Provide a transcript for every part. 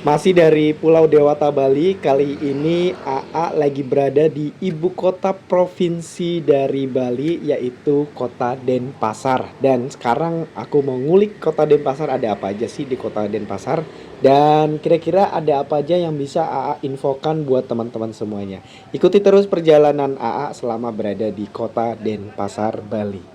Masih dari Pulau Dewata Bali, kali ini AA lagi berada di ibu kota provinsi dari Bali, yaitu Kota Denpasar. Dan sekarang aku mau ngulik Kota Denpasar, ada apa aja sih di Kota Denpasar, dan kira-kira ada apa aja yang bisa AA infokan buat teman-teman semuanya. Ikuti terus perjalanan AA selama berada di Kota Denpasar, Bali.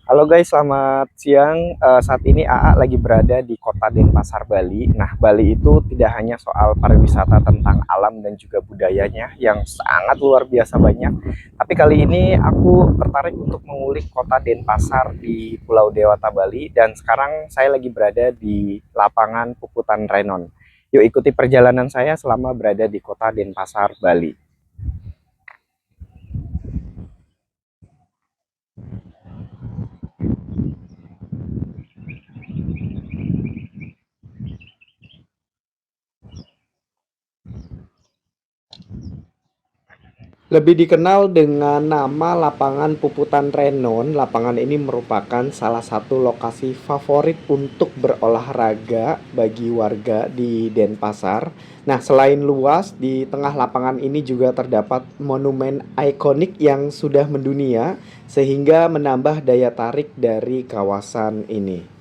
Halo guys, selamat siang. Saat ini AA lagi berada di Kota Denpasar, Bali. Nah, Bali itu tidak hanya soal pariwisata tentang alam dan juga budayanya yang sangat luar biasa banyak. Tapi kali ini aku tertarik untuk mengulik Kota Denpasar di Pulau Dewata, Bali. Dan sekarang saya lagi berada di lapangan Puputan Renon. Yuk ikuti perjalanan saya selama berada di Kota Denpasar, Bali. Lebih dikenal dengan nama Lapangan Puputan Renon, lapangan ini merupakan salah satu lokasi favorit untuk berolahraga bagi warga di Denpasar. Nah, selain luas, di tengah lapangan ini juga terdapat monumen ikonik yang sudah mendunia, sehingga menambah daya tarik dari kawasan ini.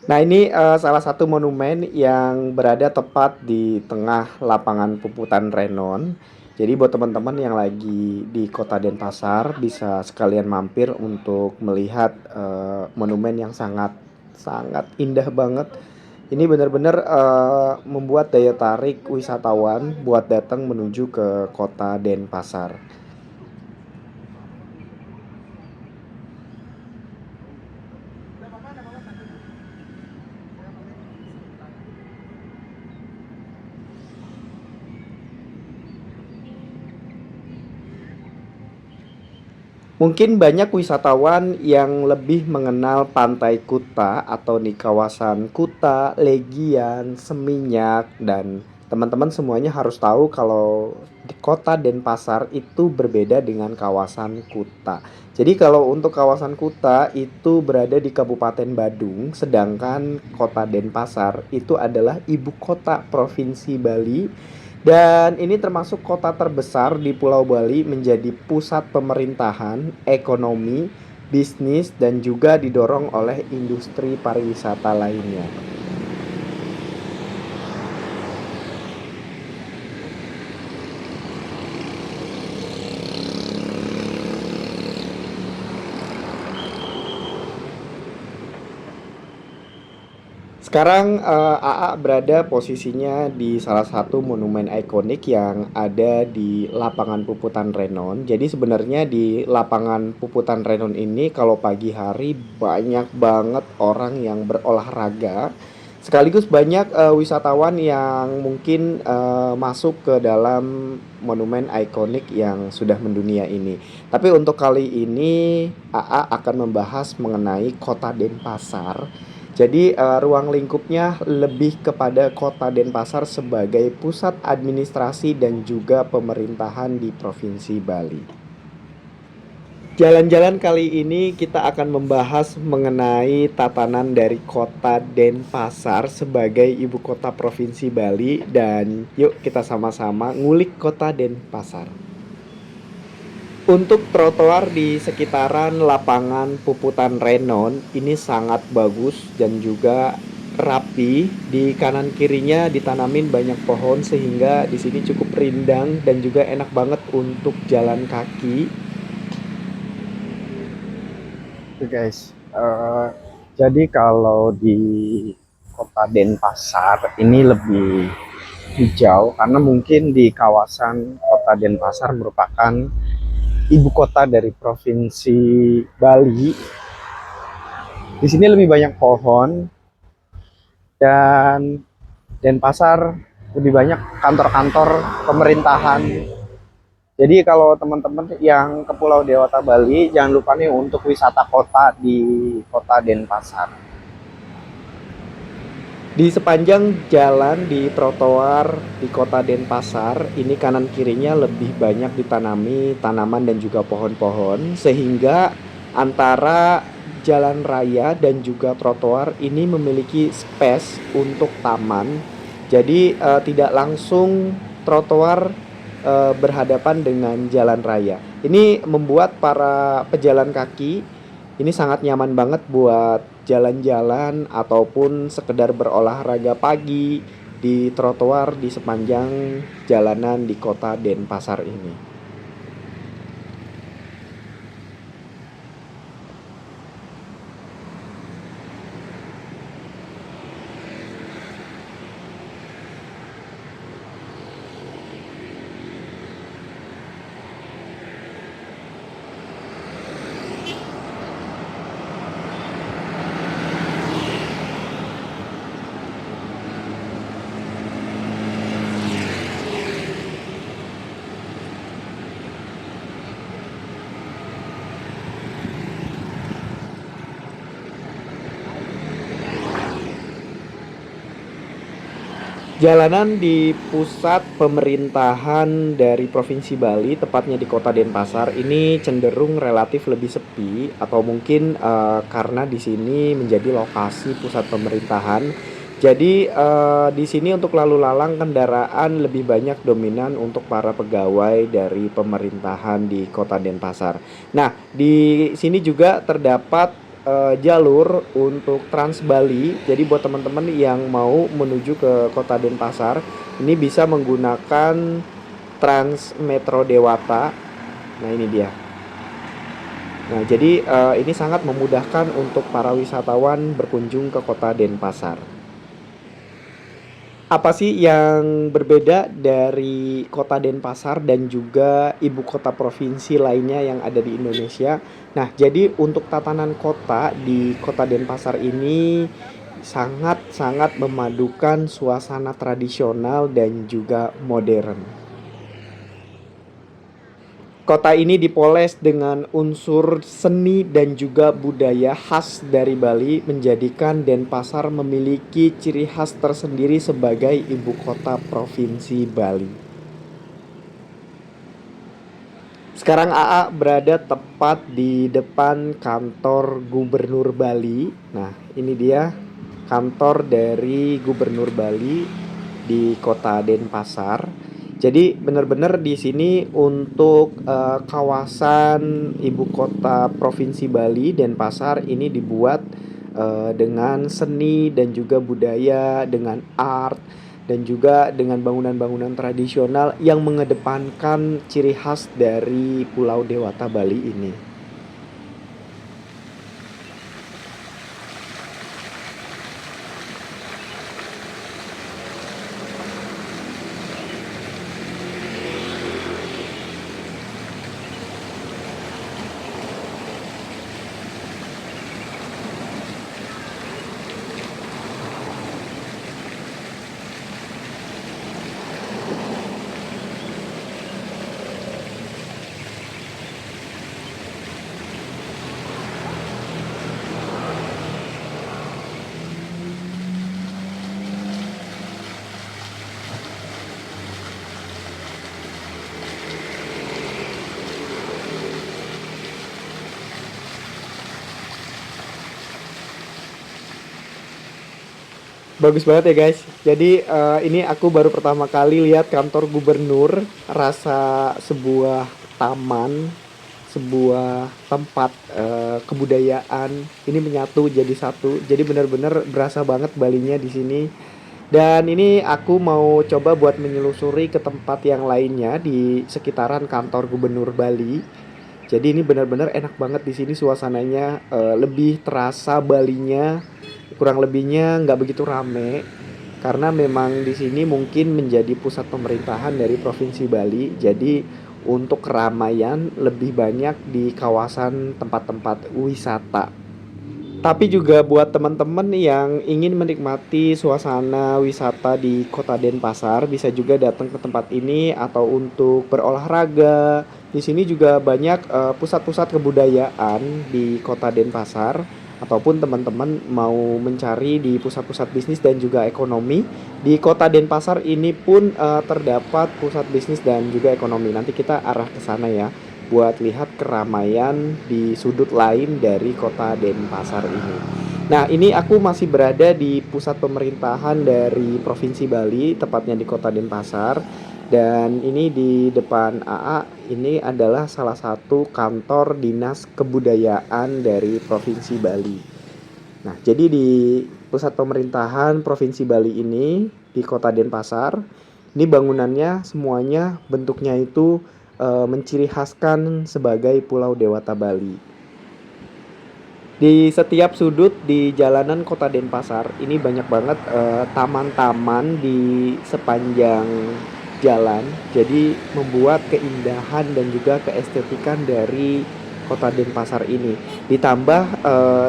Nah, ini salah satu monumen yang berada tepat di tengah lapangan Puputan Renon. Jadi buat teman-teman yang lagi di Kota Denpasar bisa sekalian mampir untuk melihat monumen yang sangat sangat indah banget. Ini benar-benar membuat daya tarik wisatawan buat datang menuju ke Kota Denpasar. Mungkin banyak wisatawan yang lebih mengenal Pantai Kuta atau di kawasan Kuta, Legian, Seminyak, dan teman-teman semuanya harus tahu kalau di kota Denpasar itu berbeda dengan kawasan Kuta. Jadi kalau untuk kawasan Kuta itu berada di Kabupaten Badung, sedangkan kota Denpasar itu adalah ibu kota Provinsi Bali, dan ini termasuk kota terbesar di Pulau Bali, menjadi pusat pemerintahan, ekonomi, bisnis, dan juga didorong oleh industri pariwisata lainnya. Sekarang AA berada posisinya di salah satu monumen ikonik yang ada di lapangan Puputan Renon. Jadi sebenarnya di lapangan Puputan Renon ini kalau pagi hari banyak banget orang yang berolahraga. Sekaligus banyak wisatawan yang mungkin masuk ke dalam monumen ikonik yang sudah mendunia ini. Tapi untuk kali ini AA akan membahas mengenai Kota Denpasar. Jadi ruang lingkupnya lebih kepada Kota Denpasar sebagai pusat administrasi dan juga pemerintahan di Provinsi Bali. Jalan-jalan kali ini kita akan membahas mengenai tatanan dari Kota Denpasar sebagai ibu kota Provinsi Bali, dan yuk kita sama-sama ngulik Kota Denpasar. Untuk trotoar di sekitaran lapangan Puputan Renon ini sangat bagus dan juga rapi. Di kanan kirinya ditanamin banyak pohon sehingga di sini cukup rindang dan juga enak banget untuk jalan kaki. Oke guys, jadi kalau di Kota Denpasar ini lebih hijau karena mungkin di kawasan Kota Denpasar merupakan ibu kota dari Provinsi Bali. Di sini lebih banyak pohon, dan Denpasar lebih banyak kantor-kantor pemerintahan. Jadi kalau teman-teman yang ke Pulau Dewata Bali, jangan lupa nih untuk wisata kota di Kota Denpasar. Di sepanjang jalan di trotoar di kota Denpasar, ini kanan kirinya lebih banyak ditanami tanaman dan juga pohon-pohon, sehingga antara jalan raya dan juga trotoar ini memiliki space untuk taman. Jadi tidak langsung trotoar berhadapan dengan jalan raya. Ini membuat para pejalan kaki ini sangat nyaman banget buat jalan-jalan ataupun sekedar berolahraga pagi di trotoar di sepanjang jalanan di kota Denpasar ini. Jalanan di pusat pemerintahan dari Provinsi Bali, tepatnya di Kota Denpasar, ini cenderung relatif lebih sepi atau mungkin karena di sini menjadi lokasi pusat pemerintahan. Jadi di sini untuk lalu lalang kendaraan lebih banyak dominan untuk para pegawai dari pemerintahan di Kota Denpasar. Nah, di sini juga terdapat jalur untuk Trans Bali. Jadi buat teman-teman yang mau menuju ke Kota Denpasar, ini bisa menggunakan Trans Metro Dewata. Nah, ini dia. Nah, jadi ini sangat memudahkan untuk para wisatawan berkunjung ke Kota Denpasar. Apa sih yang berbeda dari Kota Denpasar dan juga ibu kota provinsi lainnya yang ada di Indonesia? Nah, jadi untuk tatanan kota di Kota Denpasar ini sangat-sangat memadukan suasana tradisional dan juga modern. Kota ini dipoles dengan unsur seni dan juga budaya khas dari Bali, menjadikan Denpasar memiliki ciri khas tersendiri sebagai ibu kota provinsi Bali. Sekarang AA berada tepat di depan kantor Gubernur Bali. Nah, ini dia kantor dari Gubernur Bali di Kota Denpasar. Jadi benar-benar di sini untuk kawasan ibu kota provinsi Bali, Denpasar ini dibuat dengan seni dan juga budaya, dengan art dan juga dengan bangunan-bangunan tradisional yang mengedepankan ciri khas dari Pulau Dewata Bali ini. Bagus banget ya guys. Jadi ini aku baru pertama kali lihat kantor gubernur, rasa sebuah taman, sebuah tempat kebudayaan ini menyatu jadi satu. Jadi benar-benar berasa banget Balinya di sini. Dan ini aku mau coba buat menyelusuri ke tempat yang lainnya di sekitaran kantor gubernur Bali. Jadi ini benar-benar enak banget di sini suasananya, lebih terasa Balinya, kurang lebihnya nggak begitu rame karena memang di sini mungkin menjadi pusat pemerintahan dari Provinsi Bali. Jadi untuk keramaian lebih banyak di kawasan tempat-tempat wisata. Tapi juga buat teman-teman yang ingin menikmati suasana wisata di Kota Denpasar bisa juga datang ke tempat ini atau untuk berolahraga. Di sini juga banyak pusat-pusat kebudayaan di Kota Denpasar. ataupun teman-teman mau mencari di pusat-pusat bisnis dan juga ekonomi, di Kota Denpasar ini pun terdapat pusat bisnis dan juga ekonomi. Nanti kita arah ke sana ya, buat lihat keramaian di sudut lain dari Kota Denpasar ini. Nah, ini aku masih berada di pusat pemerintahan dari Provinsi Bali, tepatnya di Kota Denpasar. Dan ini di depan AA, ini adalah salah satu kantor dinas kebudayaan dari Provinsi Bali. Nah, jadi di pusat pemerintahan Provinsi Bali ini, di Kota Denpasar, ini bangunannya semuanya bentuknya itu menciri khaskan sebagai Pulau Dewata Bali. Di setiap sudut di jalanan Kota Denpasar ini banyak banget taman-taman di sepanjang jalan. Jadi membuat keindahan dan juga keestetikan dari Kota Denpasar ini. Ditambah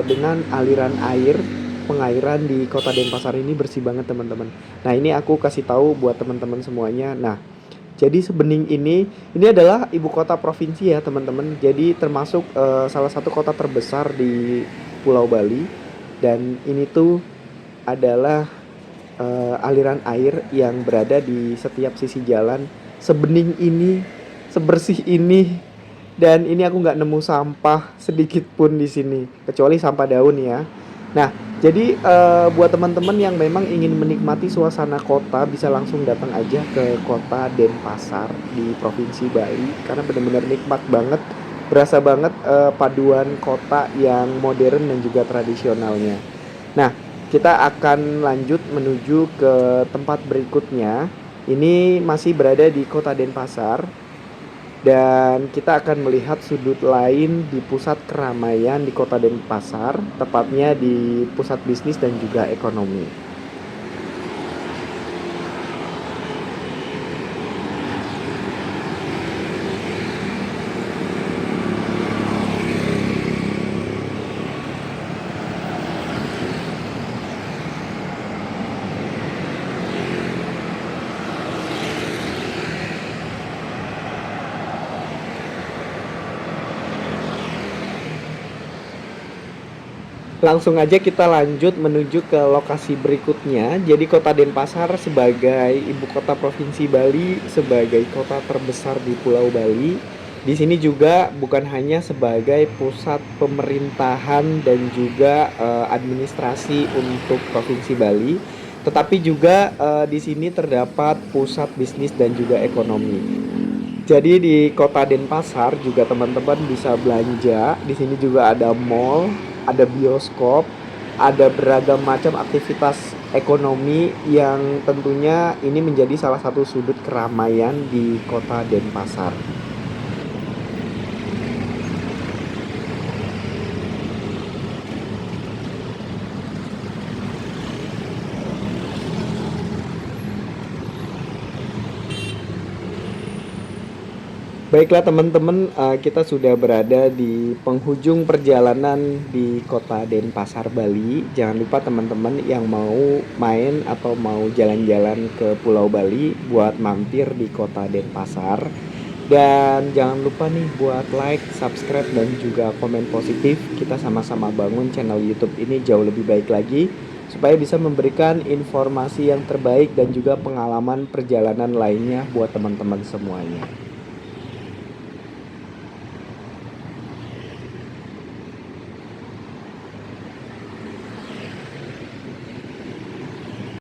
dengan aliran air, pengairan di Kota Denpasar ini bersih banget teman-teman. Nah, ini aku kasih tahu buat teman-teman semuanya. Nah, jadi Sebening ini adalah ibu kota provinsi ya teman-teman. Jadi termasuk salah satu kota terbesar di Pulau Bali, dan ini tuh adalah aliran air yang berada di setiap sisi jalan. Sebening ini, sebersih ini, dan ini aku nggak nemu sampah sedikit pun di sini, kecuali sampah daun ya. Nah, jadi buat teman-teman yang memang ingin menikmati suasana kota, bisa langsung datang aja ke Kota Denpasar di Provinsi Bali, karena benar-benar nikmat banget, berasa banget paduan kota yang modern dan juga tradisionalnya. Nah, kita akan lanjut menuju ke tempat berikutnya. Ini masih berada di Kota Denpasar, dan kita akan melihat sudut lain di pusat keramaian di Kota Denpasar, tepatnya di pusat bisnis dan juga ekonomi. Langsung aja kita lanjut menuju ke lokasi berikutnya. Jadi Kota Denpasar sebagai ibu kota provinsi Bali, sebagai kota terbesar di Pulau Bali, di sini juga bukan hanya sebagai pusat pemerintahan dan juga administrasi untuk provinsi Bali, tetapi juga di sini terdapat pusat bisnis dan juga ekonomi. Jadi di Kota Denpasar juga teman-teman bisa belanja. Di sini juga ada mall, ada bioskop, ada beragam macam aktivitas ekonomi yang tentunya ini menjadi salah satu sudut keramaian di Kota Denpasar. Baiklah teman-teman, kita sudah berada di penghujung perjalanan di Kota Denpasar, Bali. Jangan lupa teman-teman yang mau main atau mau jalan-jalan ke Pulau Bali buat mampir di Kota Denpasar. Dan jangan lupa nih buat like, subscribe, dan juga komen positif. Kita sama-sama bangun channel YouTube ini jauh lebih baik lagi, supaya bisa memberikan informasi yang terbaik dan juga pengalaman perjalanan lainnya buat teman-teman semuanya.